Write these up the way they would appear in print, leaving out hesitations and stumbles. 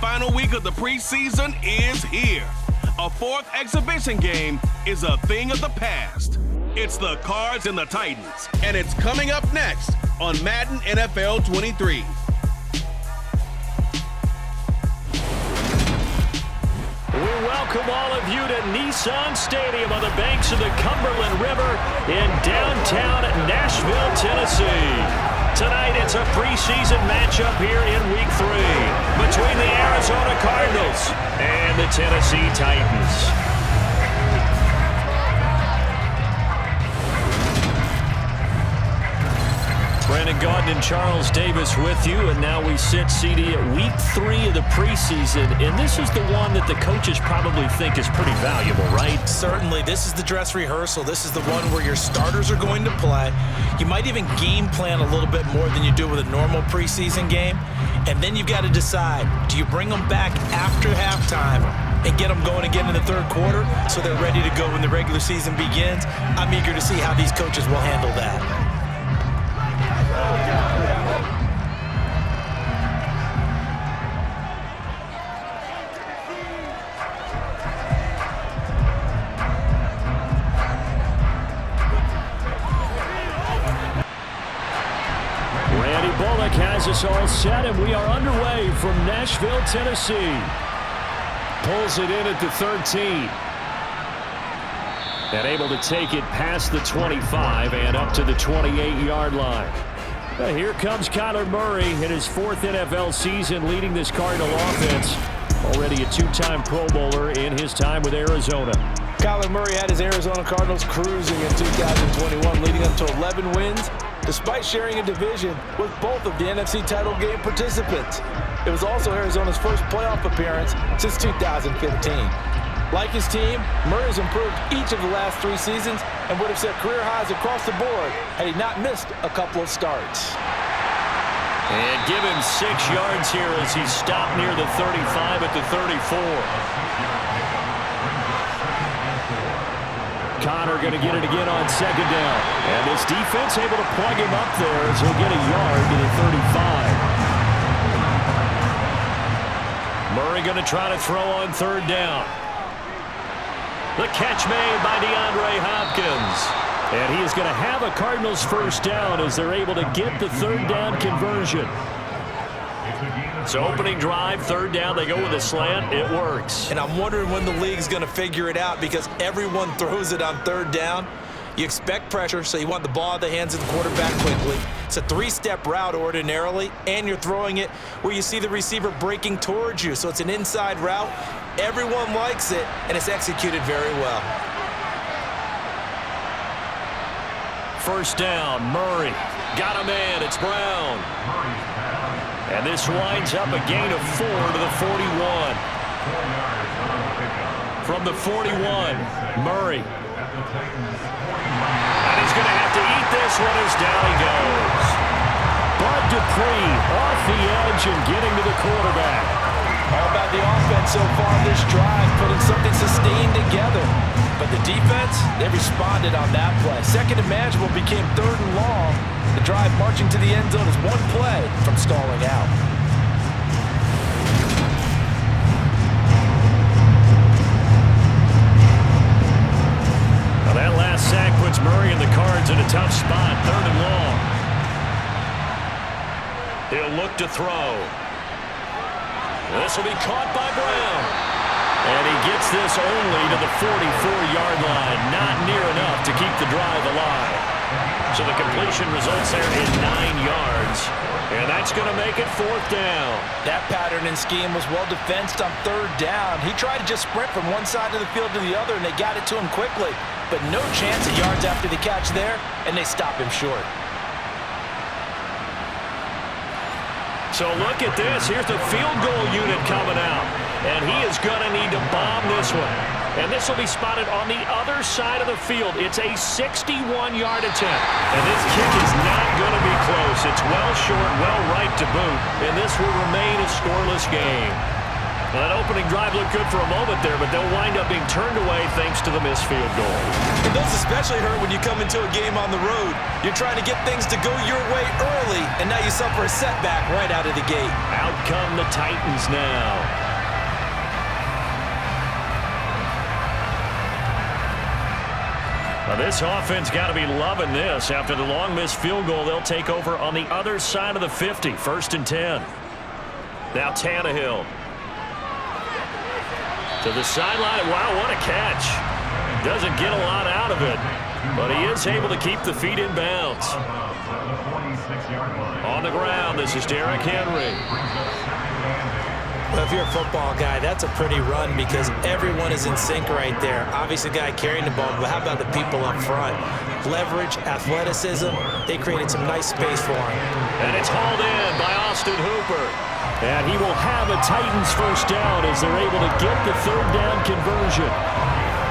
final week of the preseason is here. A fourth exhibition game is a thing of the past. It's the Cards and the Titans, and it's coming up next on Madden NFL 23. We welcome all of you to Nissan Stadium on the banks of the Cumberland River in downtown Nashville, Tennessee. Tonight, it's a preseason matchup here in Week 3 between the Arizona Cardinals and the Tennessee Titans. Brandon Gaudin and Charles Davis with you, and now we sit, CD, at Week 3 of the preseason, and this is the one that the coaches probably think is pretty valuable, right? Certainly. This is the dress rehearsal. This is the one where your starters are going to play. You might even game plan a little bit more than you do with a normal preseason game, and then you've got to decide, do you bring them back after halftime and get them going again in the third quarter so they're ready to go when the regular season begins? I'm eager to see how these coaches will handle that. Has us all set, and we are underway from Nashville, Tennessee. Pulls it in at the 13. And able to take it past the 25 and up to the 28-yard line. Here comes Kyler Murray in his fourth NFL season leading this Cardinal offense. Already a two-time Pro Bowler in his time with Arizona. Kyler Murray had his Arizona Cardinals cruising in 2021, leading them to 11 wins, despite sharing a division with both of the NFC title game participants. It was also Arizona's first playoff appearance since 2015. Like his team, Murray's improved each of the last 3 seasons and would have set career highs across the board had he not missed a couple of starts. And give him 6 yards here as he stopped near the 35 at the 34. Connor going to get it again on second down. And this defense able to plug him up there as he'll get a yard to the 35. Murray going to try to throw on third down. The catch made by DeAndre Hopkins. And he is going to have a Cardinals first down as they're able to get the third down conversion. So opening drive, third down, they go with a slant. It works. And I'm wondering when the league's going to figure it out because everyone throws it on third down. You expect pressure, so you want the ball in the hands of the quarterback quickly. It's a 3-step route ordinarily, and you're throwing it where you see the receiver breaking towards you. So it's an inside route. Everyone likes it, and it's executed very well. First down, Murray. Got a man, it's Brown. And this winds up a gain of 4 to the 41. From the 41, Murray. And he's going to have to eat this one as down he goes. Bud Dupree off the edge and getting to the quarterback. All about the offense so far this drive, putting something sustained together. But the defense, they responded on that play. Second and manageable became third and long. The drive marching to the end zone is one play from stalling out. Now that last sack puts Murray and the Cards in a tough spot, third and long. He'll look to throw. This will be caught by Brown. And he gets this only to the 44-yard line. Not near enough to keep the drive alive. So the completion results there in 9 yards. And that's going to make it fourth down. That pattern and scheme was well defensed on third down. He tried to just sprint from one side of the field to the other, and they got it to him quickly. But no chance of yards after the catch there, and they stop him short. So look at this. Here's the field goal unit coming out. And he is going to need to bomb this one. And this will be spotted on the other side of the field. It's a 61-yard attempt. And this kick is not going to be close. It's well short, well right to boot. And this will remain a scoreless game. Well, that opening drive looked good for a moment there, but they'll wind up being turned away thanks to the missed field goal. And those especially hurt when you come into a game on the road. You're trying to get things to go your way early, and now you suffer a setback right out of the gate. Out come the Titans now. Now this offense got to be loving this. After the long missed field goal, they'll take over on the other side of the 50, 1st and 10. Now Tannehill. To the sideline. Wow, what a catch. Doesn't get a lot out of it, but he is able to keep the feet in bounds. On the ground, this is Derrick Henry. Well, if you're a football guy, that's a pretty run because everyone is in sync right there. Obviously, the guy carrying the ball, but how about the people up front? Leverage, athleticism, they created some nice space for him. And it's hauled in by Austin Hooper. And he will have a Titans first down as they're able to get the 3rd down conversion.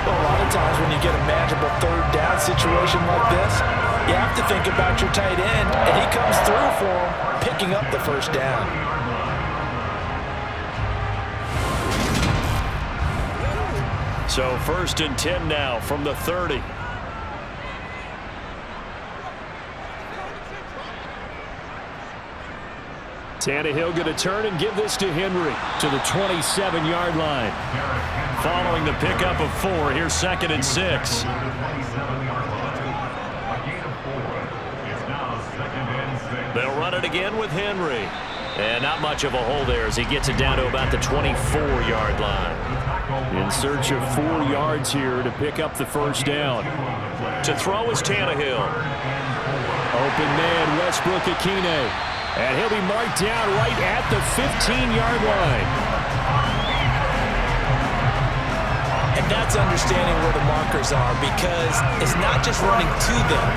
Well, a lot of times when you get a manageable 3rd down situation like this, you have to think about your tight end, and he comes through for him, picking up the 1st down. So 1st and 10 now from the 30. Tannehill going to turn and give this to Henry to the 27-yard line. Following the pickup of 4, here's 2nd and 6. They'll run it again with Henry. And not much of a hole there as he gets it down to about the 24-yard line. In search of 4 yards here to pick up the 1st down. To throw is Tannehill. Open man, Westbrook-Ikhine. And he'll be marked down right at the 15-yard line. And that's understanding where the markers are because it's not just running to them.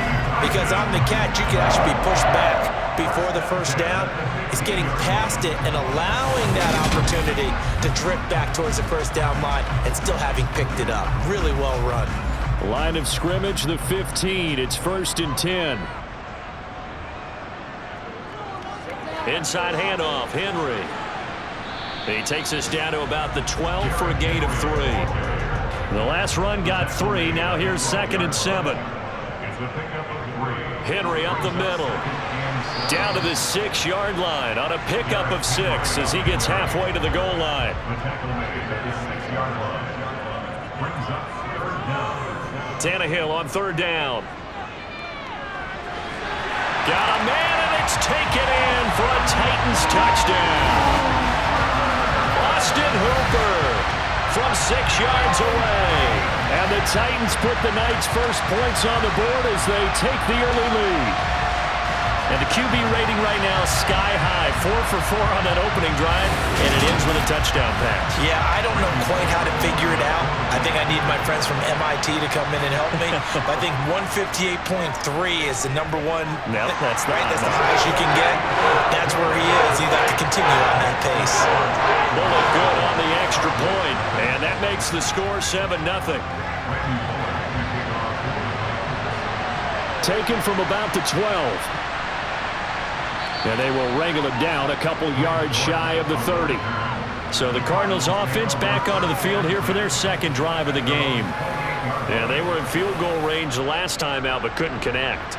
Because on the catch, you can actually be pushed back before the 1st down. It's getting past it and allowing that opportunity to drift back towards the 1st down line and still having picked it up. Really well run. Line of scrimmage, the 15. It's 1st and 10. Inside handoff, Henry. He takes us down to about the 12 for a gain of 3. The last run got 3. Now here's 2nd and 7. Henry up the middle. Down to the 6-yard line on a pickup of 6 as he gets halfway to the goal line. Tannehill on 3rd down. Got a man, and it's taken in for a Titans touchdown. Austin Hooper from 6 yards away. And the Titans put the Knights' first points on the board as they take the early lead. And the QB rating right now is sky high. 4 for 4 on that opening drive, and it ends with a touchdown pass. Yeah, I don't know quite how to figure it out. I think I need my friends from MIT to come in and help me. But I think 158.3 is the number one. No, that's right. That's the highest you can get. That's where he is. He'd like to continue on that pace. Bullet good on the extra point, and that makes the score 7-0. Taken from about the 12. And they will wrangle it down a couple yards shy of the 30. So the Cardinals offense back onto the field here for their 2nd drive of the game. And they were in field goal range the last time out but couldn't connect.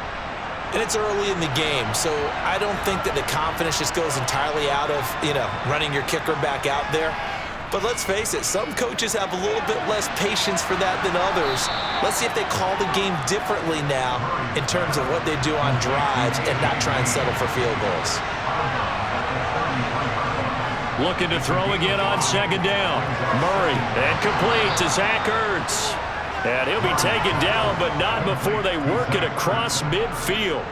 And it's early in the game, so I don't think that the confidence just goes entirely out of, running your kicker back out there. But let's face it, some coaches have a little bit less patience for that than others. Let's see if they call the game differently now in terms of what they do on drives and not try and settle for field goals. Looking to throw again on 2nd down. Murray, and complete to Zach Ertz. And he'll be taken down, but not before they work it across midfield.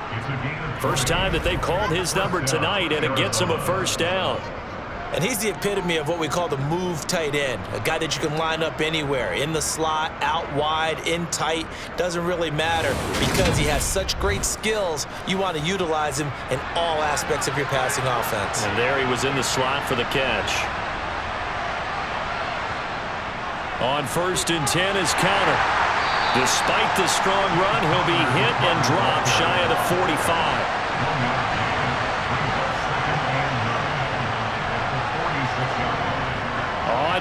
First time that they've called his number tonight, and it gets him a 1st down. And he's the epitome of what we call the move tight end, a guy that you can line up anywhere, in the slot, out wide, in tight, doesn't really matter because he has such great skills. You want to utilize him in all aspects of your passing offense. And there he was in the slot for the catch. On 1st and 10 is counter. Despite the strong run, he'll be hit and dropped shy of the 45.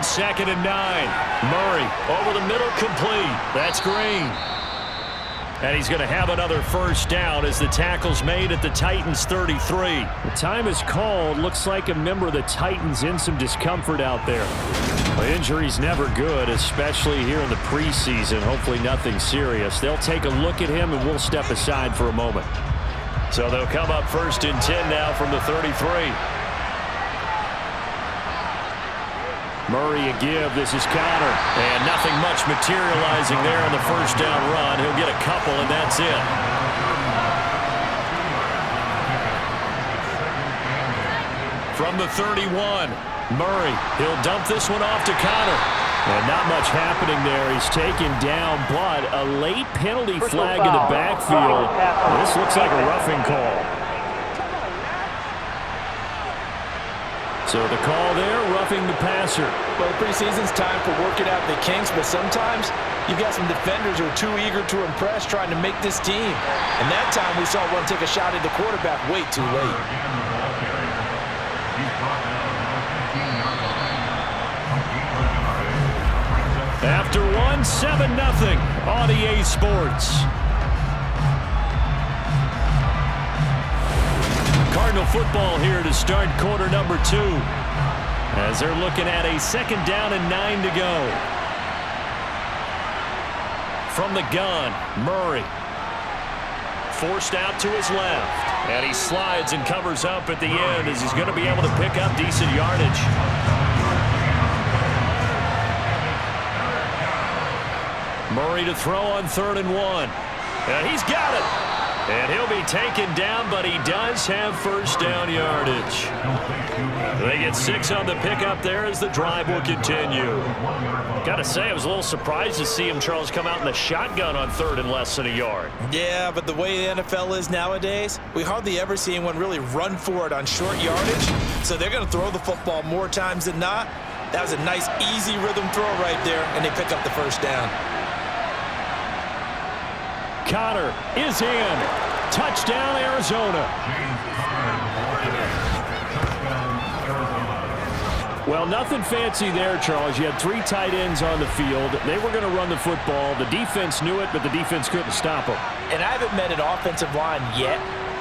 2nd and 9. Murray over the middle, complete. That's Green. And he's going to have another first down as the tackle's made at the Titans' 33. The time is called. Looks like a member of the Titans in some discomfort out there. Well, injury's never good, especially here in the preseason. Hopefully nothing serious. They'll take a look at him, and we'll step aside for a moment. So they'll come up 1st and 10 now from the 33. Murray a give. This is Connor. And nothing much materializing there on the first down run. He'll get a couple, and that's it. From the 31, Murray. He'll dump this one off to Connor. And not much happening there. He's taken down, but a late penalty flag in the backfield. This looks like a roughing call. So the call there, roughing the passer. Well, the preseason's time for working out the kinks, but sometimes you've got some defenders who are too eager to impress, trying to make this team. And that time we saw one take a shot at the quarterback way too late. After one, 7-0 on EA Sports. Cardinal football here to start quarter number 2. As they're looking at a 2nd down and 9 to go. From the gun, Murray. Forced out to his left. And he slides and covers up at the end as he's going to be able to pick up decent yardage. Murray to throw on 3rd and 1. And he's got it. And he'll be taken down, but he does have first down yardage. They get 6 on the pickup there as the drive will continue. Got to say, I was a little surprised to see him, Charles, come out in the shotgun on 3rd and less than a yard. Yeah, but the way the NFL is nowadays, we hardly ever see anyone really run for it on short yardage. So they're going to throw the football more times than not. That was a nice, easy rhythm throw right there, and they pick up the first down. Connor is in. Touchdown, Arizona. Well, nothing fancy there, Charles. You had 3 tight ends on the field. They were going to run the football. The defense knew it, but the defense couldn't stop them. And I haven't met an offensive line yet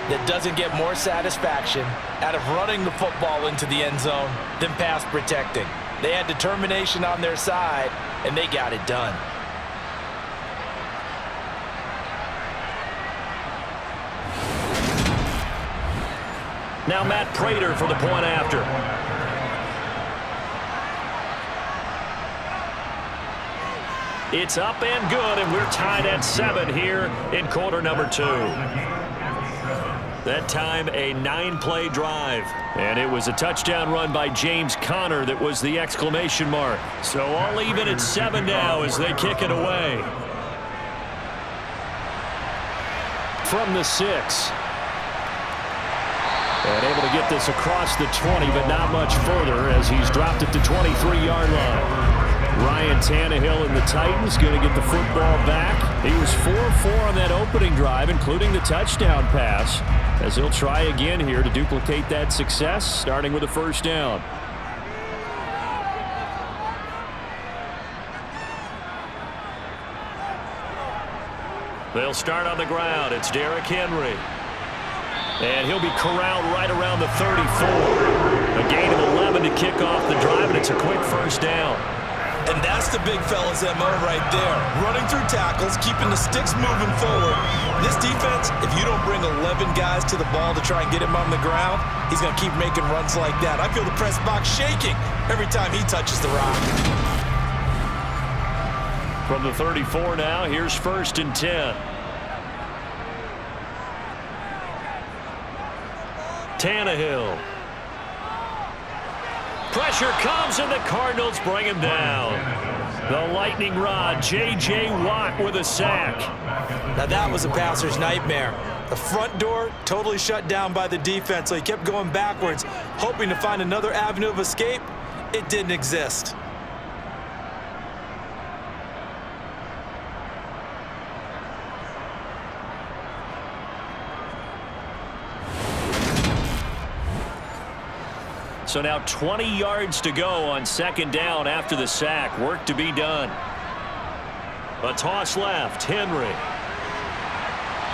that doesn't get more satisfaction out of running the football into the end zone than pass protecting. They had determination on their side, and they got it done. Now Matt Prater for the point after. It's up and good, and we're tied at 7 here in quarter number 2. That time a 9-play drive, and it was a touchdown run by James Conner that was the exclamation mark. So all even at 7 now as they kick it away. From the 6. And able to get this across the 20, but not much further as he's dropped it to 23-yard line. Ryan Tannehill and the Titans going to get the football back. He was 4-4 on that opening drive, including the touchdown pass, as he'll try again here to duplicate that success, starting with a first down. They'll start on the ground. It's Derrick Henry. And he'll be corralled right around the 34. A gain of 11 to kick off the drive, and it's a quick first down. And that's the big fella's MO right there. Running through tackles, keeping the sticks moving forward. This defense, if you don't bring 11 guys to the ball to try and get him on the ground, he's going to keep making runs like that. I feel the press box shaking every time he touches the rock. From the 34 now, here's 1st and 10. Tannehill. Pressure comes, and the Cardinals bring him down. The lightning rod, J.J. Watt with a sack. Now that was a passer's nightmare. The front door totally shut down by the defense, so he kept going backwards, hoping to find another avenue of escape. It didn't exist. So now 20 yards to go on second down after the sack. Work to be done. A toss left. Henry.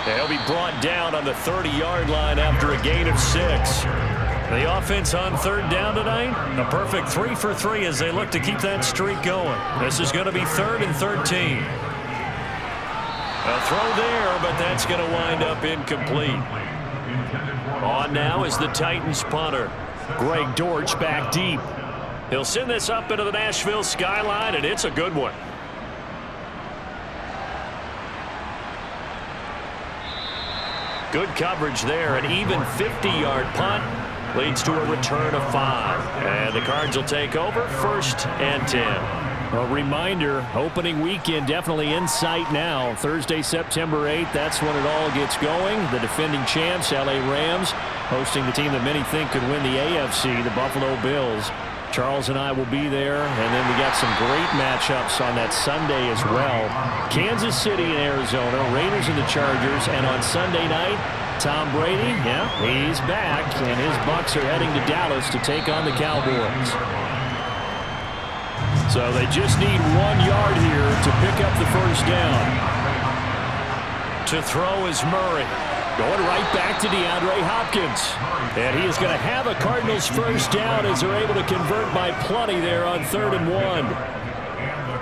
He'll be brought down on the 30-yard line after a gain of 6. The offense on third down tonight, a perfect 3 for 3 as they look to keep that streak going. This is going to be 3rd and 13. A throw there, but that's going to wind up incomplete. On now is the Titans punter. Greg Dortch back deep. He'll send this up into the Nashville skyline, and it's a good one. Good coverage there. An even 50-yard punt leads to a return of 5. And the Cards will take over 1st and 10. A reminder, opening weekend definitely in sight now. Thursday, September 8th, that's when it all gets going. The defending champs, LA Rams, hosting the team that many think could win the AFC, the Buffalo Bills. Charles and I will be there, and then we got some great matchups on that Sunday as well. Kansas City and Arizona, Raiders and the Chargers, and on Sunday night, Tom Brady, yeah, he's back, and his Bucs are heading to Dallas to take on the Cowboys. So they just need 1 yard here to pick up the first down. To throw is Murray. Going right back to DeAndre Hopkins. And he is going to have a Cardinals first down as they're able to convert by plenty there on 3rd and 1.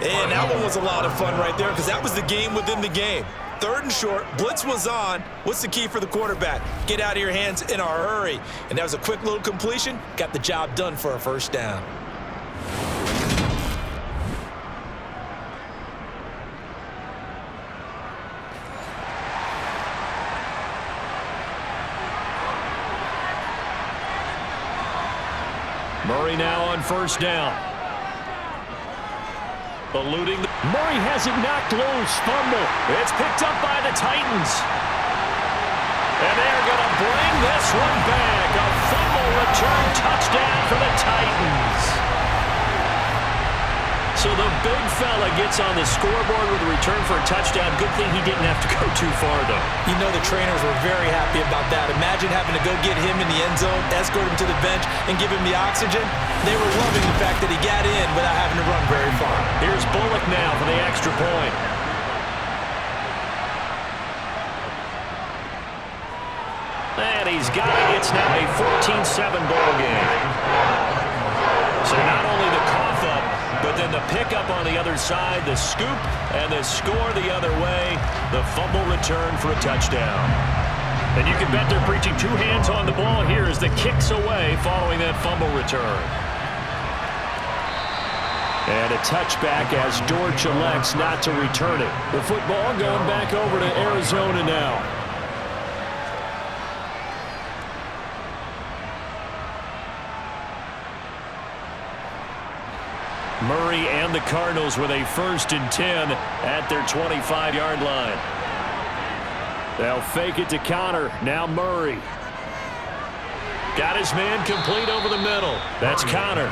And that one was a lot of fun right there because that was the game within the game. 3rd and short, blitz was on. What's the key for the quarterback? Get out of your hands in a hurry. And that was a quick little completion. Got the job done for a first down. Murray now on first down. Eluding. Murray has it knocked loose. Fumble. It's picked up by the Titans. And they're going to bring this one back. A fumble return touchdown for the Titans. So the big fella gets on the scoreboard with a return for a touchdown. Good thing he didn't have to go too far, though. You know the trainers were very happy about that. Imagine having to go get him in the end zone, escort him to the bench, and give him the oxygen. They were loving the fact that he got in without having to run very far. Here's Bullock now for the extra point. And he's got it. It's now a 14-7 ball game. So not only the cough up, but then the pickup on the other side, the scoop, and the score the other way, the fumble return for a touchdown. And you can bet they're preaching 2 hands on the ball here as the kick's away following that fumble return. And a touchback as Dortch elects not to return it. The football going back over to Arizona now. Murray and the Cardinals with a 1st and 10 at their 25-yard line. They'll fake it to Connor. Now Murray. Got his man complete over the middle. That's Connor.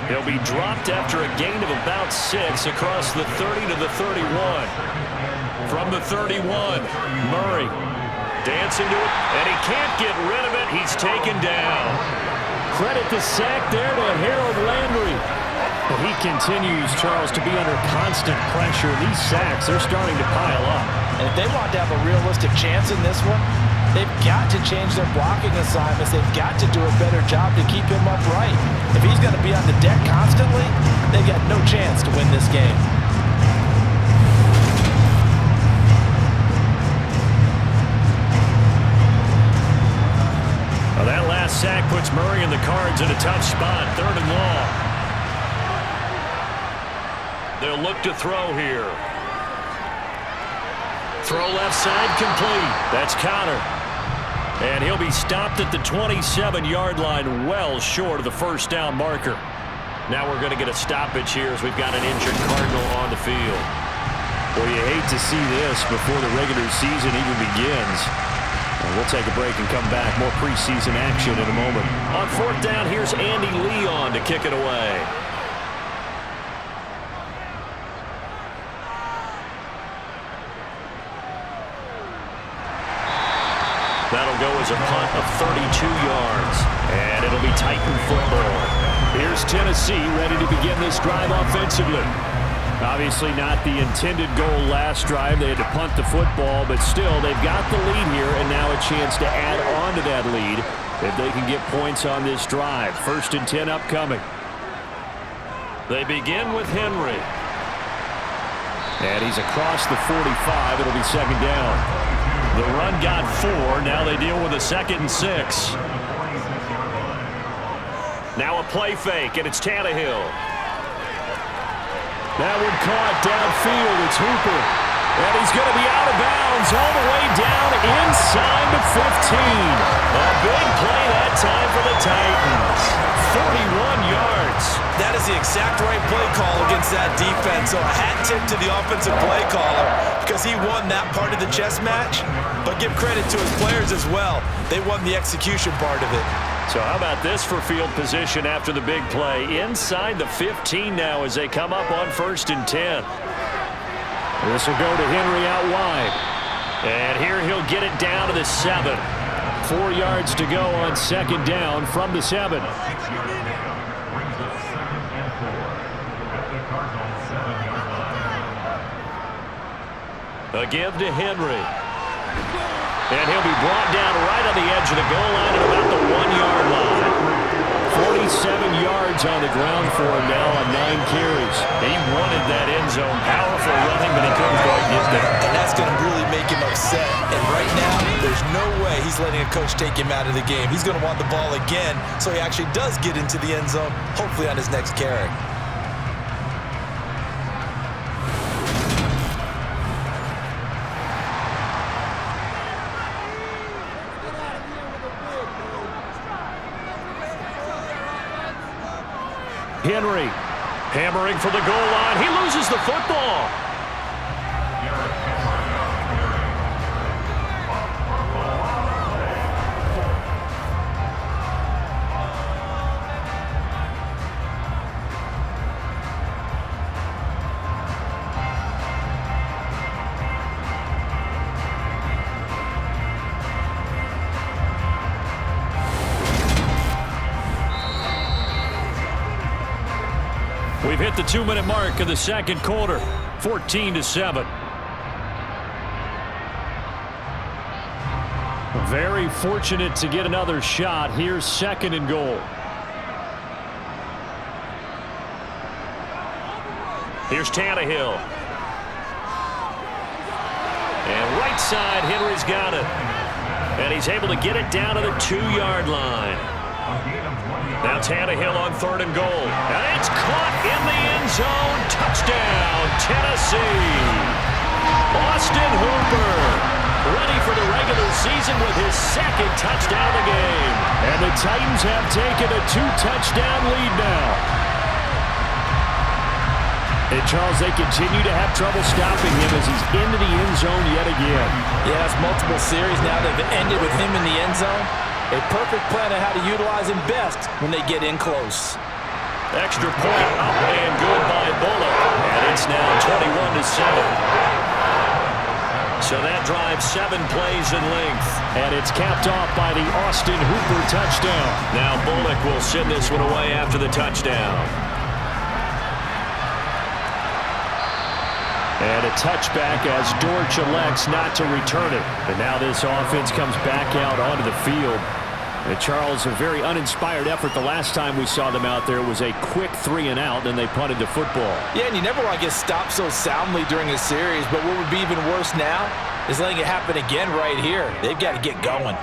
He'll be dropped after a gain of about 6 across the 30 to the 31. From the 31, Murray dancing to it, and he can't get rid of it. He's taken down. Credit the sack there to Harold Landry. Well, he continues, Charles, to be under constant pressure. These sacks, they're starting to pile up. And if they want to have a realistic chance in this one, they've got to change their blocking assignments. They've got to do a better job to keep him upright. If he's going to be on the deck constantly, they've got no chance to win this game. Well, that last sack puts Murray and the Cards in a tough spot. 3rd and long. They'll look to throw here. Throw left side complete. That's Connor. And he'll be stopped at the 27-yard line, well short of the first down marker. Now we're going to get a stoppage here as we've got an injured Cardinal on the field. Well, you hate to see this before the regular season even begins. We'll take a break and come back. More preseason action in a moment. On 4th down, here's Andy Leon to kick it away. That'll go as a punt of 32 yards. And it'll be Titan football. Here's Tennessee ready to begin this drive offensively. Obviously not the intended goal last drive. They had to punt the football, but still they've got the lead here and now a chance to add on to that lead if they can get points on this drive. 1st and 10 upcoming. They begin with Henry. And he's across the 45. It'll be 2nd down. The run got 4. Now they deal with a 2nd and 6. Now a play fake, and it's Tannehill. That one caught downfield. It's Hooper. And he's going to be out of bounds all the way down inside the 15. A big play that time for the Titans. 41 yards. That is the exact right play call against that defense. So a hat tip to the offensive play caller because he won that part of the chess match. But give credit to his players as well. They won the execution part of it. So how about this for field position after the big play? Inside the 15 now as they come up on 1st and 10. This will go to Henry out wide. And here he'll get it down to the 7. 4 yards to go on 2nd down from the 7. A give to Henry. And he'll be brought down right on the edge of the goal line at about the 1-yard line. 47 yards on the ground for him now on 9 carries. He wanted that end zone. Powerful running, but he couldn't quite get there. And that's going to really make him upset. And right now, there's no way he's letting a coach take him out of the game. He's going to want the ball again, so he actually does get into the end zone, hopefully on his next carry. Henry hammering for the goal line. He loses the football. We've hit the 2-minute mark of the 2nd quarter. 14-7. Very fortunate to get another shot. Here's 2nd and goal. Here's Tannehill. And right side, Henry's got it. And he's able to get it down to the 2-yard line. Now Tannehill on 3rd and goal. And it's caught in the end zone. Touchdown, Tennessee. Austin Hooper ready for the regular season with his 2nd touchdown of the game. And the Titans have taken a 2-touchdown lead now. And Charles, they continue to have trouble stopping him as he's into the end zone yet again. Yeah, it's multiple series now that have ended with him in the end zone. A perfect plan on how to utilize him best when they get in close. Extra point up and good by Bullock. And it's now 21-7. So that drives 7 plays in length. And it's capped off by the Austin Hooper touchdown. Now Bullock will send this one away after the touchdown. And a touchback as Dortch elects not to return it. And now this offense comes back out onto the field. And Charles, a very uninspired effort. The last time we saw them out there was a quick 3-and-out, and they punted the football. Yeah, and you never want to get stopped so soundly during a series, but what would be even worse now is letting it happen again right here. They've got to get going.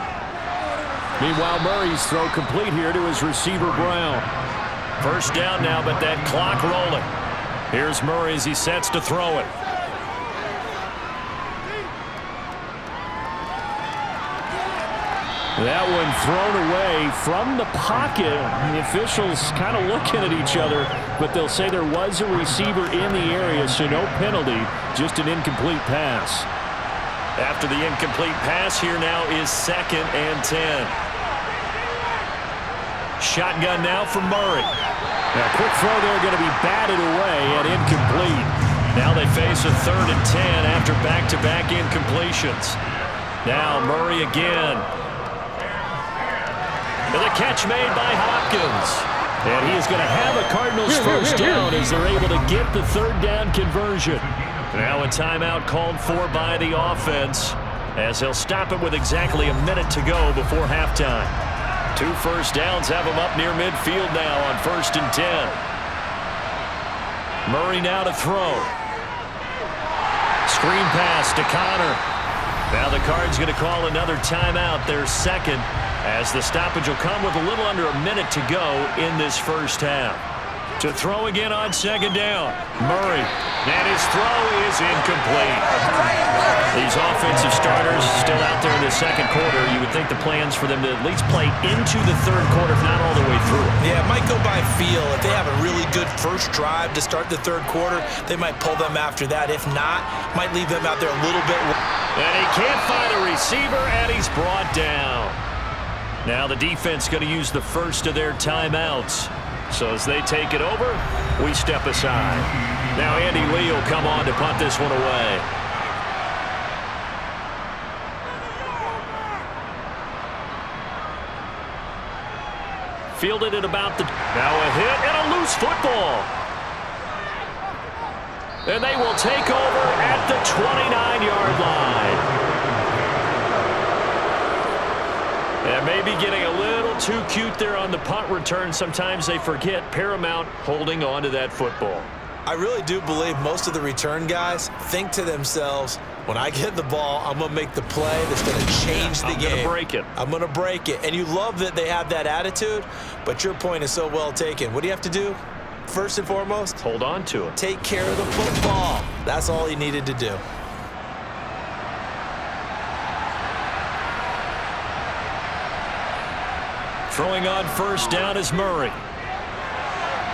Meanwhile, Murray's throw complete here to his receiver, Brown. 1st down now, but that clock rolling. Here's Murray as he sets to throw it. That one thrown away from the pocket. The officials kind of looking at each other, but they'll say there was a receiver in the area, so no penalty, just an incomplete pass. After the incomplete pass, here now is 2nd and 10. Shotgun now from Murray. Now, quick throw there, going to be batted away and incomplete. Now they face a 3rd and 10 after back-to-back incompletions. Now Murray again. And the catch made by Hopkins. And he is going to have a Cardinals first down as they're able to get the third down conversion. Now a timeout called for by the offense as they'll stop it with exactly a minute to go before halftime. 2 first downs have them up near midfield now on 1st and 10. Murray now to throw. Screen pass to Connor. Now the Cards going to call another timeout, their second, as the stoppage will come with a little under a minute to go in this first half. To throw again on 2nd down. Murray. And his throw is incomplete. These offensive starters still out there in the second quarter. You would think the plan's for them to at least play into the third quarter, if not all the way through. Yeah, it might go by feel. If they have a really good first drive to start the third quarter, they might pull them after that. If not, might leave them out there a little bit. And he can't find a receiver, and he's brought down. Now the defense going to use the first of their timeouts. So as they take it over, we step aside. Now Andy Lee will come on to punt this one away. Fielded at about the... Now a hit and a loose football. And they will take over at the 29-yard line. And maybe getting a little too cute there on the punt return. Sometimes they forget paramount holding on to that football. I really do believe most of the return guys think to themselves, when I get the ball, I'm going to make the play that's going to change the game. I'm going to break it. I'm going to break it. And you love that they have that attitude, but your point is so well taken. What do you have to do? First and foremost, hold on to it. Take care of the football. That's all he needed to do. Throwing on 1st down is Murray.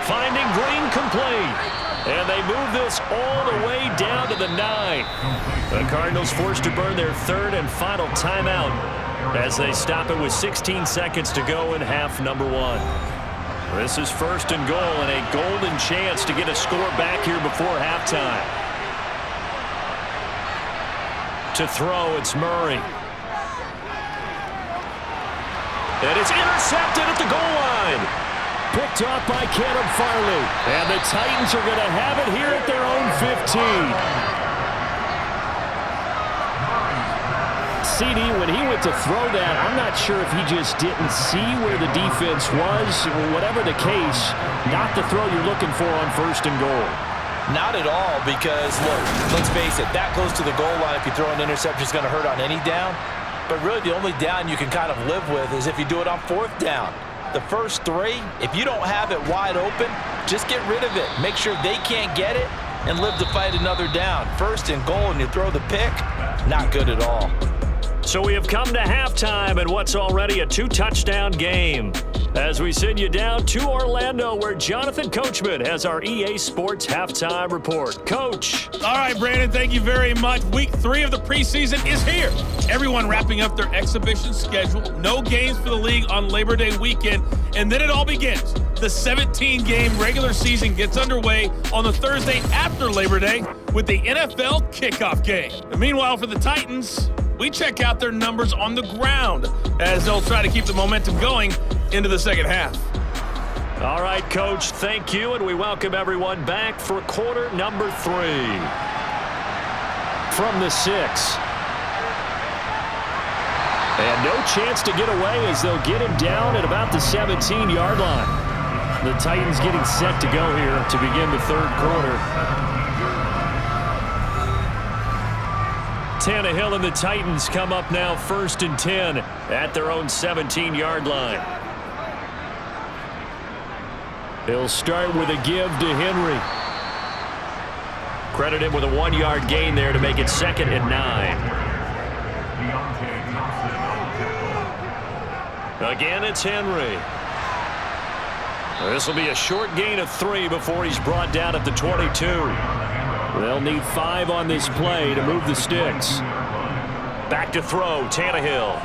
Finding Green complete. And they move this all the way down to the 9. The Cardinals forced to burn their 3rd and final timeout as they stop it with 16 seconds to go in half number 1. This is 1st and goal and a golden chance to get a score back here before halftime. To throw, it's Murray. And it's intercepted at the goal line. Picked off by Caleb Farley. And the Titans are going to have it here at their own 15. CD, when he went to throw that, I'm not sure if he just didn't see where the defense was. Whatever the case, not the throw you're looking for on 1st and goal. Not at all, because, look, let's face it, that close to the goal line, if you throw an interception, is going to hurt on any down. But really, the only down you can kind of live with is if you do it on 4th down. The first 3, if you don't have it wide open, just get rid of it. Make sure they can't get it and live to fight another down. 1st and goal, and you throw the pick, not good at all. So we have come to halftime in what's already a 2-touchdown game. As we send you down to Orlando, where Jonathan Coachman has our EA Sports Halftime Report. Coach. All right, Brandon, thank you very much. Week 3 of the preseason is here. Everyone wrapping up their exhibition schedule. No games for the league on Labor Day weekend. And then it all begins. The 17-game regular season gets underway on the Thursday after Labor Day with the NFL kickoff game. And meanwhile, for the Titans, we check out their numbers on the ground as they'll try to keep the momentum going into the second half. All right, Coach, thank you, and we welcome everyone back for quarter number 3. From the 6. And no chance to get away as they'll get him down at about the 17-yard line. The Titans getting set to go here to begin the third quarter. Tannehill and the Titans come up now 1st and 10 at their own 17-yard line. He'll start with a give to Henry. Credit him with a 1-yard gain there to make it 2nd and 9. Again, it's Henry. This will be a short gain of 3 before he's brought down at the 22. They'll need 5 on this play to move the sticks. Back to throw, Tannehill.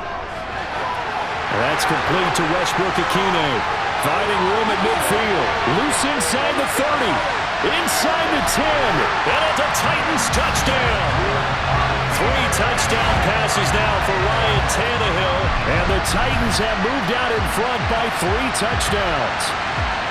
That's complete to Westbrook-Ikhine. Finding room at midfield. Loose inside the 30. Inside the 10. And it's a Titans touchdown. 3 touchdown passes now for Ryan Tannehill. And the Titans have moved out in front by 3 touchdowns.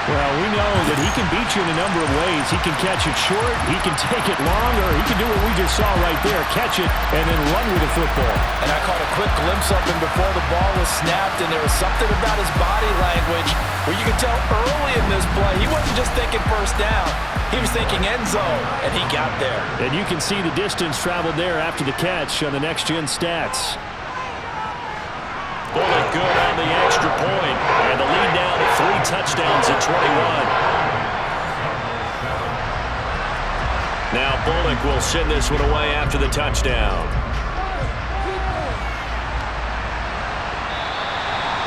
Well, we know that he can beat you in a number of ways. He can catch it short, he can take it long, or he can do what we just saw right there, catch it and then run with the football. And I caught a quick glimpse of him before the ball was snapped, and there was something about his body language where you could tell early in this play he wasn't just thinking first down. He was thinking end zone, and he got there. And you can see the distance traveled there after the catch on the next-gen stats. Bullock good on the extra point, and the lead down to 3 touchdowns at 21. Now Bullock will send this one away after the touchdown.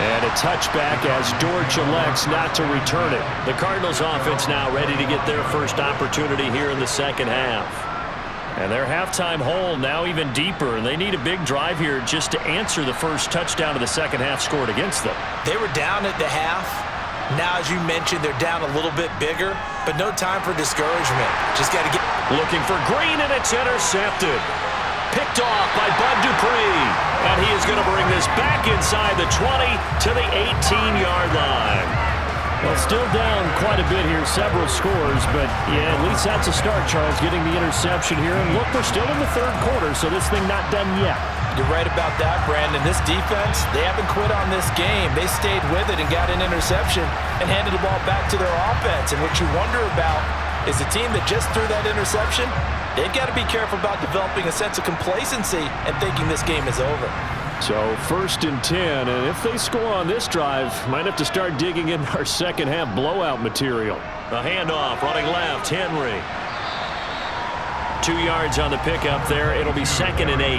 And a touchback as Dortch elects not to return it. The Cardinals offense now ready to get their first opportunity here in the second half. And their halftime hole now even deeper, and they need a big drive here just to answer the first touchdown of the second half scored against them. They were down at the half. Now, as you mentioned, they're down a little bit bigger, but no time for discouragement. Just got to get... Looking for Green, and it's intercepted. Picked off by Bud Dupree. And he is going to bring this back inside the 20 to the 18-yard line. Well, still down quite a bit here, several scores, but yeah, at least that's a start, Charles, getting the interception here. And look, we're still in the third quarter, so this thing not done yet. You're right about that, Brandon. This defense, they haven't quit on this game. They stayed with it and got an interception and handed the ball back to their offense. And what you wonder about is the team that just threw that interception, they've got to be careful about developing a sense of complacency and thinking this game is over. So 1st and 10, and if they score on this drive, might have to start digging in our second half blowout material. A handoff, running left, Henry. 2 yards on the pickup there. It'll be 2nd and 8.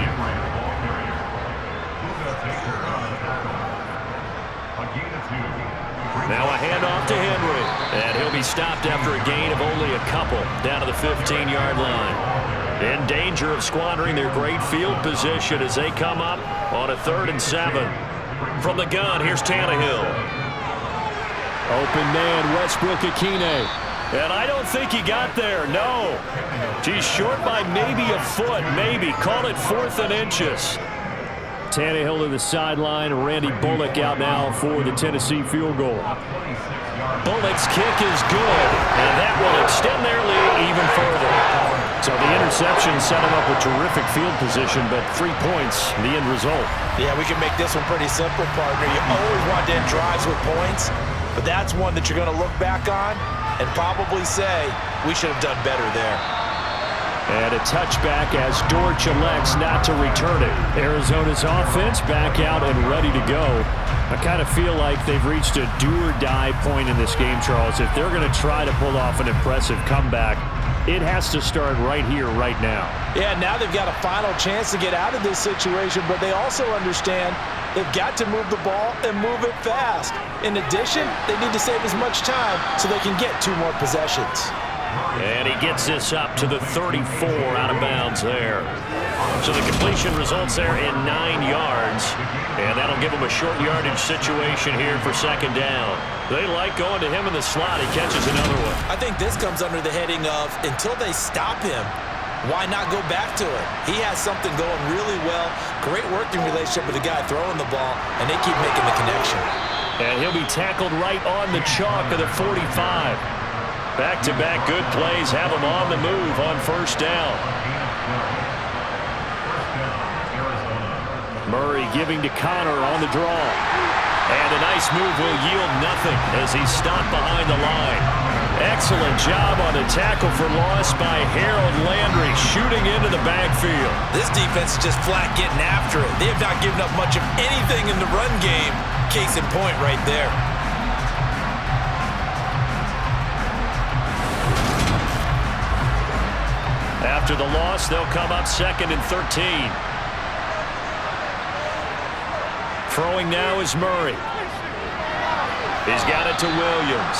Now a handoff to Henry, and he'll be stopped after a gain of only a couple down to the 15-yard line. In danger of squandering their great field position as they come up on a 3rd and 7. From the gun, here's Tannehill. Open man, Westbrook-Ikhine. And I don't think he got there, no. He's short by maybe a foot, maybe. Call it 4th and inches. Tannehill to the sideline. Randy Bullock out now for the Tennessee field goal. Bullock's kick is good, and that will extend their lead even further. So the interception set him up with terrific field position, but 3 points, the end result. Yeah, we can make this one pretty simple, partner. You always want to end drives with points, but that's one that you're going to look back on and probably say, we should have done better there. And a touchback as Dortch elects not to return it. Arizona's offense back out and ready to go. I kind of feel like they've reached a do-or-die point in this game, Charles. If they're going to try to pull off an impressive comeback, it has to start right here, right now. Yeah, now they've got a final chance to get out of this situation, but they also understand they've got to move the ball and move it fast. In addition, they need to save as much time so they can get 2 more possessions. And he gets this up to the 34 out of bounds there. So the completion results there in 9 yards. And that'll give him a short yardage situation here for 2nd down. They like going to him in the slot. He catches another one. I think this comes under the heading of, until they stop him, why not go back to it? He has something going really well. Great working relationship with the guy throwing the ball, and they keep making the connection. And he'll be tackled right on the chalk of the 45. Back-to-back good plays have him on the move on 1st down. Murray giving to Connor on the draw. And a nice move will yield nothing as he's stopped behind the line. Excellent job on the tackle for loss by Harold Landry, shooting into the backfield. This defense is just flat getting after it. They have not given up much of anything in the run game. Case in point right there. After the loss, they'll come up 2nd and 13. Throwing now is Murray. He's got it to Williams.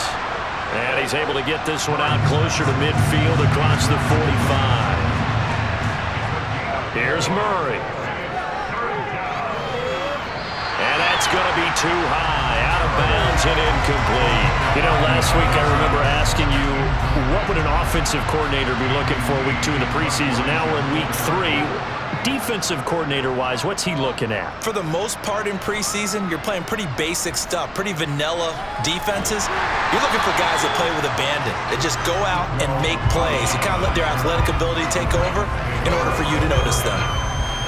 And he's able to get this one out closer to midfield across the 45. Here's Murray. And that's going to be too high, out of bounds and incomplete. You know, last week I remember asking you, what would an offensive coordinator be looking for week 2 in the preseason? Now we're in week 3. Defensive coordinator-wise, what's he looking at? For the most part in preseason, you're playing pretty basic stuff, pretty vanilla defenses. You're looking for guys that play with abandon, that just go out and make plays. You kind of let their athletic ability take over in order for you to notice them.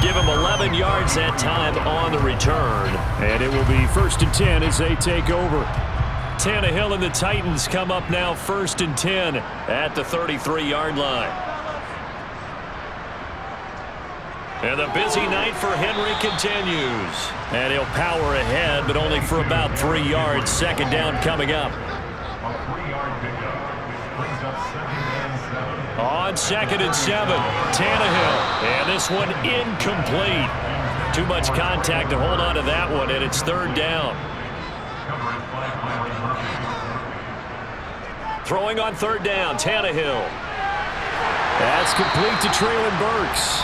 Give him 11 yards that time on the return. And it will be 1st and 10 as they take over. Tannehill and the Titans come up now 1st and 10 at the 33-yard line. And the busy night for Henry continues. And he'll power ahead, but only for about 3 yards. 2nd down coming up. On 2nd and 7, Tannehill. And this one incomplete. Too much contact to hold on to that one, and it's 3rd down. Throwing on 3rd down, Tannehill. That's complete to Traylon Burks.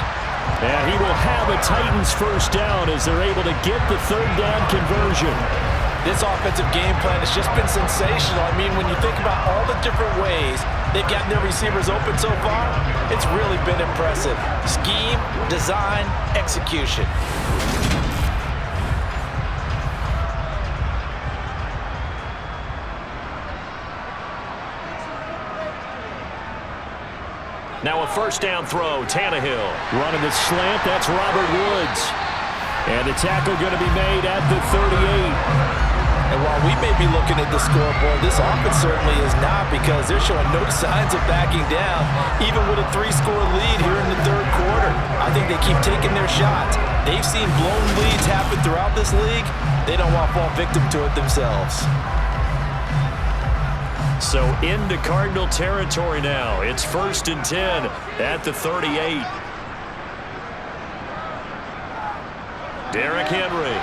And he will have a Titans 1st down as they're able to get the 3rd down conversion. This offensive game plan has just been sensational. I mean, when you think about all the different ways they've gotten their receivers open so far, it's really been impressive. Scheme, design, execution. Now a 1st down throw, Tannehill. Running the slant, that's Robert Woods. And the tackle going to be made at the 38. And while we may be looking at the scoreboard, this offense certainly is not, because they're showing no signs of backing down, even with a 3-score lead here in the 3rd quarter. I think they keep taking their shots. They've seen blown leads happen throughout this league. They don't want to fall victim to it themselves. So into Cardinal territory now. It's 1st and 10 at the 38. Derrick Henry.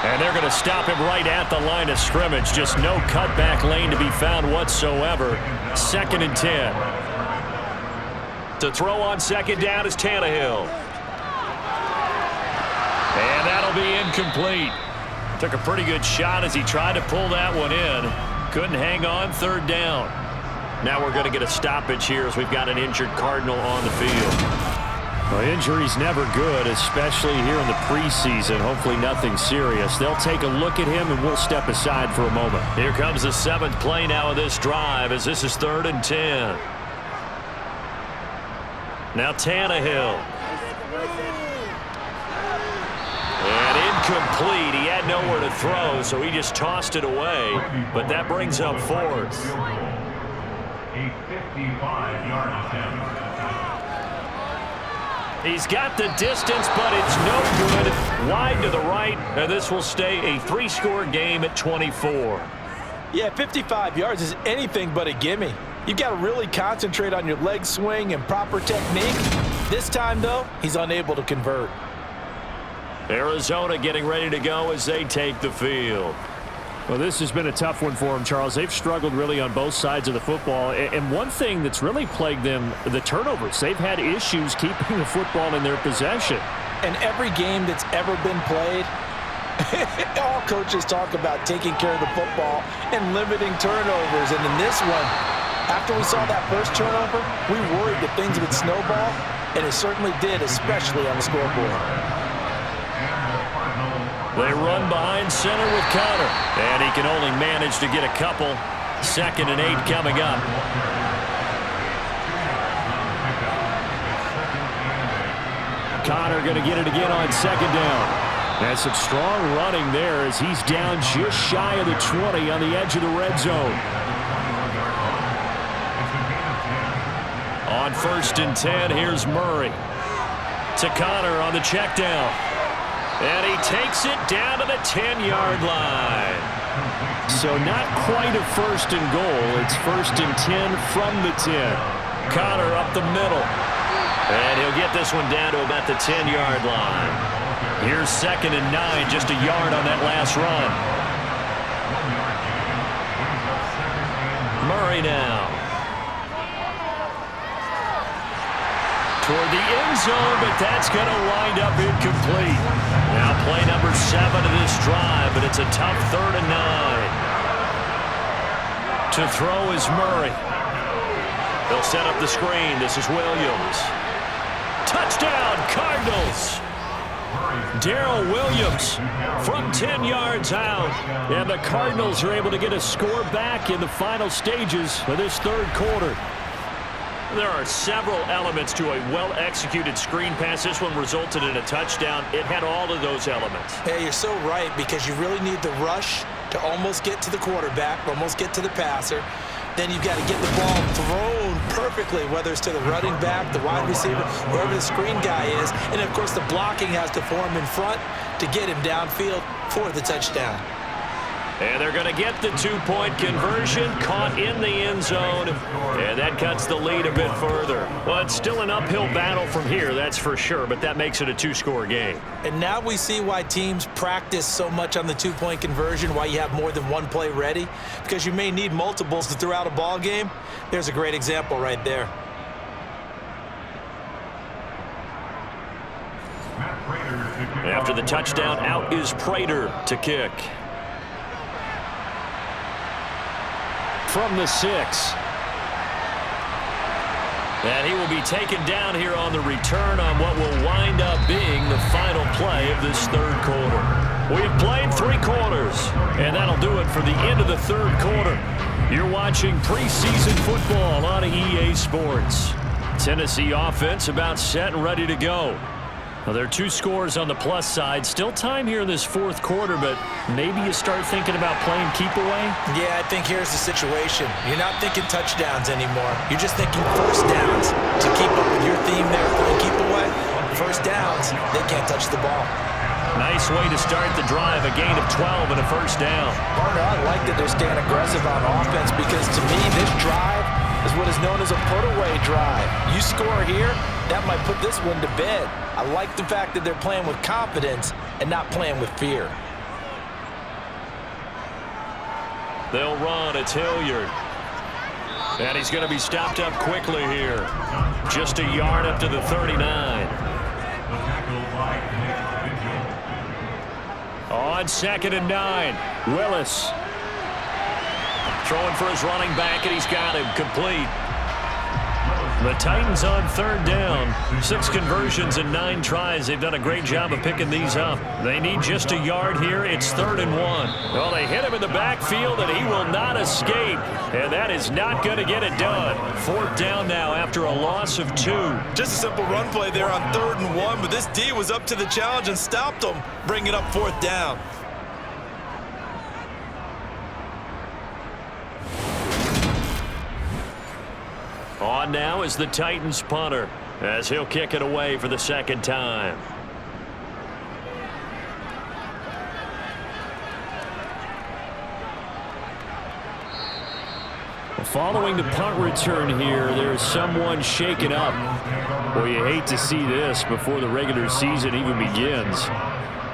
And they're going to stop him right at the line of scrimmage. Just no cutback lane to be found whatsoever. 2nd and 10. To throw on 2nd down is Tannehill. And that'll be incomplete. Took a pretty good shot as he tried to pull that one in. Couldn't hang on. 3rd down. Now we're going to get a stoppage here as we've got an injured Cardinal on the field. Well, injury's never good, especially here in the preseason. Hopefully nothing serious. They'll take a look at him, and we'll step aside for a moment. Here comes the 7th play now of this drive as this is 3rd and 10. Now Tannehill. And incomplete. He had nowhere to throw, so he just tossed it away. But that brings up 4th. A 55-yard attempt. He's got the distance, but it's no good. Wide to the right, and this will stay a 3-score game at 24. Yeah, 55 yards is anything but a gimme. You've got to really concentrate on your leg swing and proper technique. This time, though, he's unable to convert. Arizona getting ready to go as they take the field. Well, this has been a tough one for them, Charles. They've struggled really on both sides of the football. And one thing that's really plagued them, the turnovers. They've had issues keeping the football in their possession. And every game that's ever been played, all coaches talk about taking care of the football and limiting turnovers. And in this one, after we saw that first turnover, we worried that things would snowball, and it certainly did, especially on the scoreboard. They run behind center with Connor, and he can only manage to get a couple. 2nd and 8 coming up. Connor going to get it again on 2nd down. That's some strong running there as he's down just shy of the 20 on the edge of the red zone. On 1st and 10, here's Murray. To Connor on the check down. And he takes it down to the 10-yard line. So not quite a 1st and goal. It's 1st and 10 from the 10. Connor up the middle. And he'll get this one down to about the 10-yard line. Here's 2nd and 9, just a yard on that last run. Murray now. Toward the end zone, but that's going to wind up incomplete. Now play number 7 of this drive, but it's a tough 3rd and 9. To throw is Murray. They'll set up the screen. This is Williams. Touchdown, Cardinals. Darrell Williams from 10 yards out. And the Cardinals are able to get a score back in the final stages of this third quarter. There are several elements to a well-executed screen pass. This one resulted in a touchdown. It had all of those elements. Yeah, you're so right, because you really need the rush to almost get to the quarterback, almost get to the passer. Then you've got to get the ball thrown perfectly, whether it's to the running back, the wide receiver, wherever the screen guy is. And, of course, the blocking has to form in front to get him downfield for the touchdown. And they're going to get the two-point conversion, caught in the end zone, and that cuts the lead a bit further. Well, it's still an uphill battle from here, that's for sure, but that makes it a two-score game. And now we see why teams practice so much on the two-point conversion, why you have more than one play ready, because you may need multiples to throw out a ball game. There's a great example right there. After the touchdown, out is Prater to kick. From the 6. And he will be taken down here on the return on what will wind up being the final play of this third quarter. We have played 3 quarters, and that'll do it for the end of the third quarter. You're watching preseason football on EA Sports. Tennessee offense about set and ready to go. Well, there are 2 scores on the plus side. Still time here in this fourth quarter, but maybe you start thinking about playing keep away? Yeah, I think here's the situation. You're not thinking touchdowns anymore. You're just thinking first downs. To keep up with your theme there, playing keep away, first downs, they can't touch the ball. Nice way to start the drive, a gain of 12 and a first down. Partner, I like that they're staying aggressive on offense, because to me, this drive is what is known as a put-away drive. You score here, that might put this one to bed. I like the fact that they're playing with confidence and not playing with fear. They'll run. It's Hilliard. And he's going to be stopped up quickly here. Just a yard up to the 39. On 2nd and 9. Willis. Throwing for his running back, and he's got him complete. The Titans on third down. 6 conversions and 9 tries. They've done a great job of picking these up. They need just a yard here. It's 3rd and 1. Well, they hit him in the backfield, and he will not escape. And that is not going to get it done. 4th down now after a loss of 2. Just a simple run play there on 3rd and 1, but this D was up to the challenge and stopped them, bringing up 4th down. On now is the Titans punter, as he'll kick it away for the 2nd time. Following the punt return here, there's someone shaken up. Well, you hate to see this before the regular season even begins.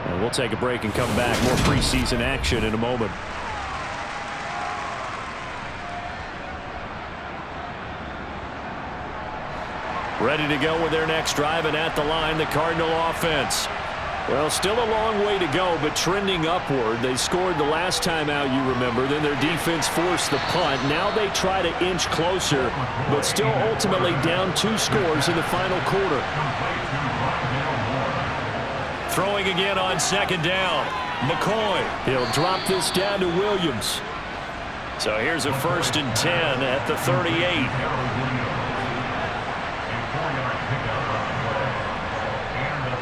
And we'll take a break and come back. More preseason action in a moment. Ready to go with their next drive, and at the line, the Cardinal offense. Well, still a long way to go, but trending upward. They scored the last time out, you remember. Then their defense forced the punt. Now they try to inch closer, but still ultimately down 2 scores in the final quarter. Throwing again on 2nd down. McCoy. He'll drop this down to Williams. So here's a 1st and 10 at the 38.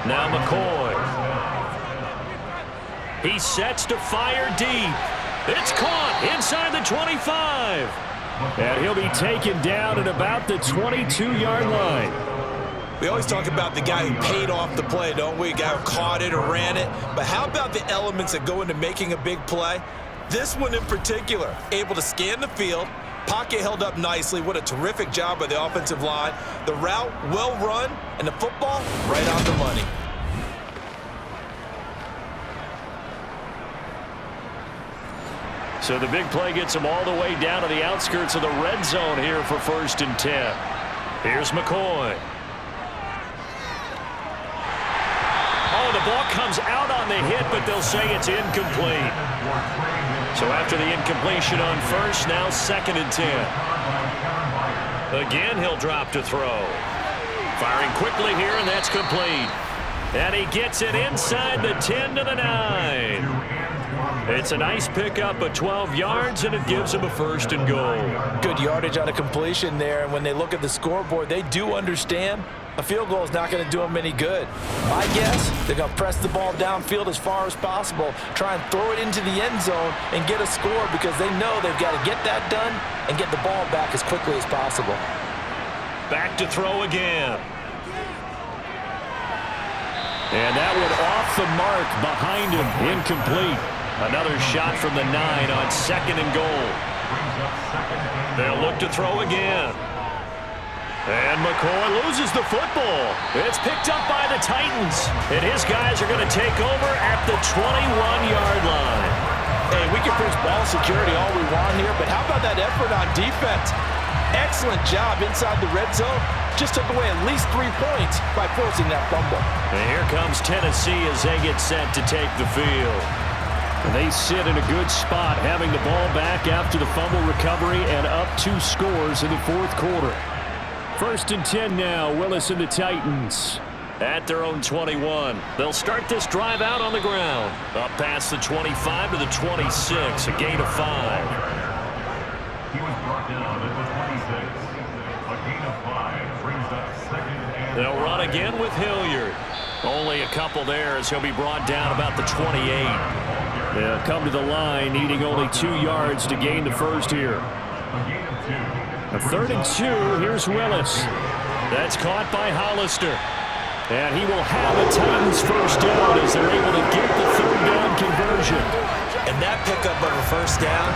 Now McCoy. He sets to fire deep. It's caught inside the 25. And he'll be taken down at about the 22-yard line. We always talk about the guy who paid off the play, don't we? A guy who caught it or ran it. But how about the elements that go into making a big play? This one in particular, able to scan the field, pocket held up nicely. What a terrific job by the offensive line. The route well run, and the football right on the money. So the big play gets him all the way down to the outskirts of the red zone here for 1st and 10. Here's McCoy. Oh, the ball comes out on the hit, but they'll say it's incomplete. So after the incompletion on 1st, now 2nd and 10. Again, he'll drop to throw. Firing quickly here, and that's complete. And he gets it inside the 10 to the 9. It's a nice pickup of 12 yards, and it gives him a 1st and goal. Good yardage on a completion there, and when they look at the scoreboard, they do understand a field goal is not going to do them any good. My guess, they're going to press the ball downfield as far as possible, try and throw it into the end zone and get a score because they know they've got to get that done and get the ball back as quickly as possible. Back to throw again. And that one off the mark behind him, incomplete. Another shot from the 9 on 2nd and goal. They'll look to throw again. And McCoy loses the football. It's picked up by the Titans. And his guys are going to take over at the 21-yard line. Hey, we can preach ball security all we want here, but how about that effort on defense? Excellent job inside the red zone. Just took away at least 3 points by forcing that fumble. And here comes Tennessee as they get set to take the field. And they sit in a good spot, having the ball back after the fumble recovery and up 2 scores in the 4th quarter. 1st and 10 now, Willis and the Titans. At their own 21. They'll start this drive out on the ground. Up past the 25 to the 26, a gain of 5. He was brought down at the 26. A gain of 5 brings up 2nd and They'll run again with Hilliard. Only a couple there as he'll be brought down about the 28. They'll come to the line, needing only 2 yards to gain the 1st here. A 3rd and 2, here's Willis. That's caught by Hollister. And he will have a Titans 1st down as they're able to get the 3rd down conversion. And that pickup of a 1st down,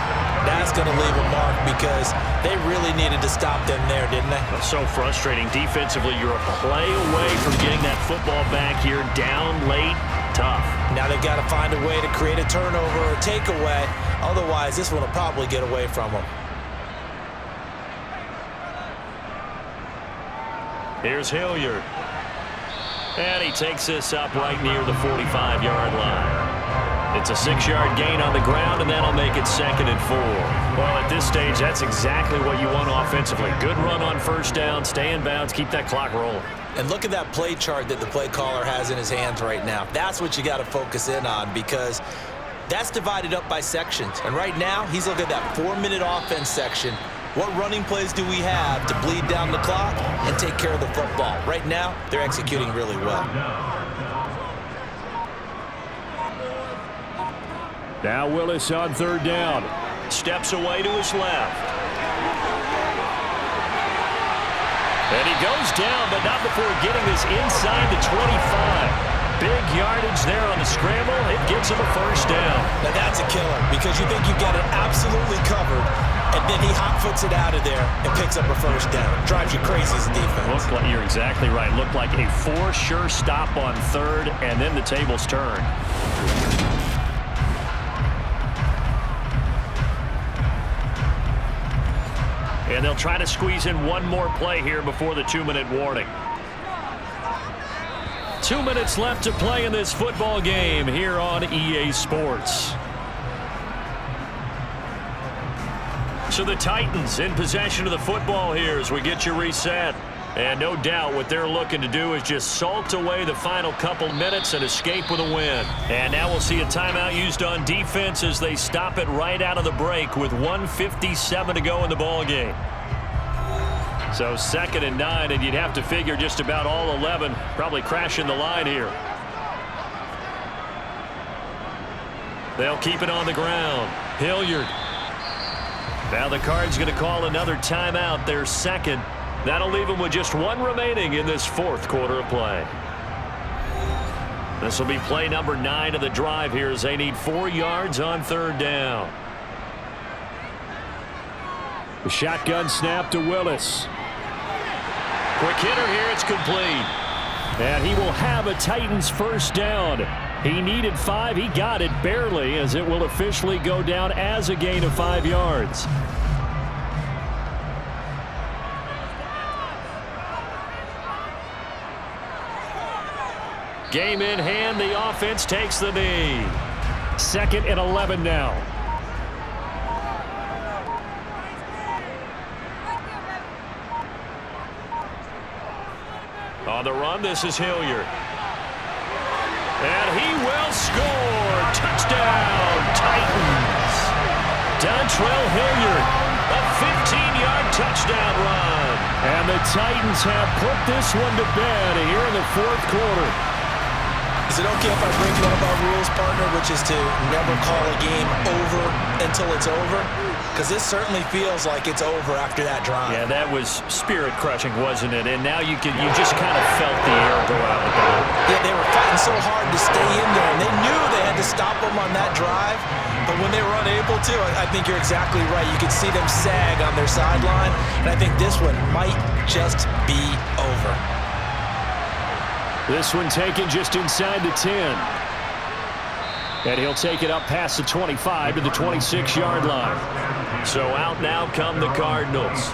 that's going to leave a mark because they really needed to stop them there, didn't they? That's so frustrating. Defensively, you're a play away from getting that football back here. Down late, tough. Now they've got to find a way to create a turnover or takeaway. Otherwise, this one will probably get away from them. Here's Hilliard. And he takes this up right near the 45-yard line. It's a 6-yard gain on the ground, and that'll make it 2nd and 4. Well, at this stage, that's exactly what you want offensively. Good run on 1st down, stay in bounds, keep that clock rolling. And look at that play chart that the play caller has in his hands right now. That's what you got to focus in on because that's divided up by sections. And right now, he's looking at that 4-minute offense section. What running plays do we have to bleed down the clock and take care of the football? Right now, they're executing really well. Now Willis on 3rd down. Steps away to his left. And he goes down, but not before getting this inside the 25. Big yardage there on the scramble. It gets him a 1st down. Now that's a killer because you think you've got it absolutely covered, and then he hot-foots it out of there and picks up a 1st down. Drives you crazy as a defense. You're exactly right. Looked like a for-sure stop on 3rd, and then the tables turn. And they'll try to squeeze in one more play here before the 2-minute warning. 2 minutes left to play in this football game here on EA Sports. So the Titans in possession of the football here as we get you reset. And no doubt what they're looking to do is just salt away the final couple minutes and escape with a win. And now we'll see a timeout used on defense as they stop it right out of the break with 1:57 to go in the ball game. So 2nd and 9, and you'd have to figure just about all 11 probably crashing the line here. They'll keep it on the ground. Hilliard. Now the Cards going to call another timeout, their 2nd. That'll leave them with just 1 remaining in this 4th quarter of play. This will be play number 9 of the drive here as they need 4 yards on 3rd down. The shotgun snap to Willis. Quick hitter here, it's complete. And he will have a Titans 1st down. He needed 5, he got it barely as it will officially go down as a gain of 5 yards. Game in hand, the offense takes the knee. 2nd and 11 now. On the run, this is Hilliard. And he will score. Touchdown, Titans. Dontrell Hilliard, a 15-yard touchdown run. And the Titans have put this one to bed here in the fourth quarter. Is it okay if I break one of our rules, partner, which is to never call a game over until it's over? Because this certainly feels like it's over after that drive. Yeah, that was spirit-crushing, wasn't it? And now you just kind of felt the air go out of the Yeah, they were fighting so hard to stay in there, and they knew they had to stop them on that drive. But when they were unable to, I think you're exactly right. You could see them sag on their sideline, and I think this one might just be over. This one taken just inside the 10. And he'll take it up past the 25 to the 26-yard line. So out now come the Cardinals.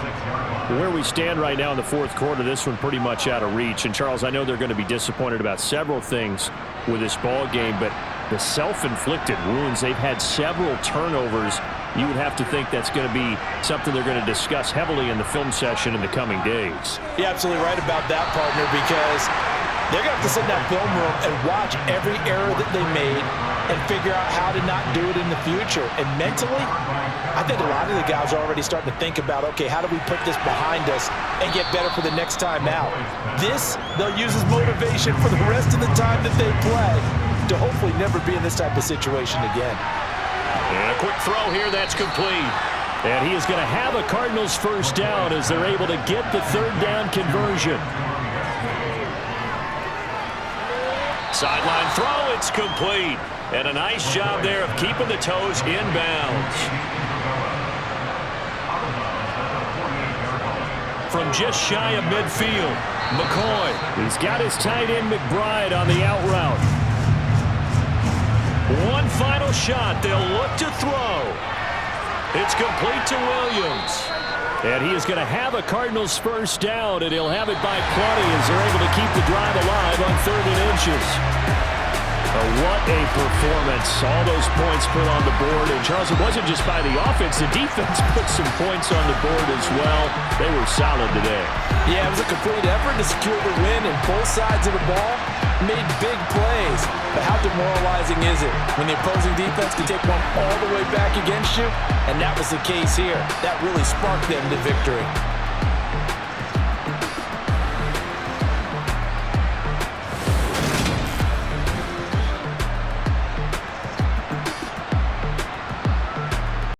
Where we stand right now in the fourth quarter, this one pretty much out of reach. And, Charles, I know they're going to be disappointed about several things with this ball game, but the self-inflicted wounds, they've had several turnovers. You would have to think that's going to be something they're going to discuss heavily in the film session in the coming days. You're absolutely right about that, partner, because they're going to have to sit in that film room and watch every error that they made and figure out how to not do it in the future. And mentally, I think a lot of the guys are already starting to think about, okay, how do we put this behind us and get better for the next time out? This, they'll use as motivation for the rest of the time that they play to hopefully never be in this type of situation again. And a quick throw here, that's complete. And he is going to have a Cardinals first down as they're able to get the third down conversion. Sideline throw, it's complete. And a nice job there of keeping the toes in bounds. From just shy of midfield, McCoy. He's got his tight end McBride on the out route. One final shot, they'll look to throw. It's complete to Williams. And he is going to have a Cardinals first down, and he'll have it by plenty as they're able to keep the drive alive on 3rd and inches. What a performance. All those points put on the board. And, Charles, it wasn't just by the offense. The defense put some points on the board as well. They were solid today. Yeah, it was a complete effort to secure the win, and both sides of the ball made big plays. But how demoralizing is it when the opposing defense can take one all the way back against you? And that was the case here. That really sparked them to victory.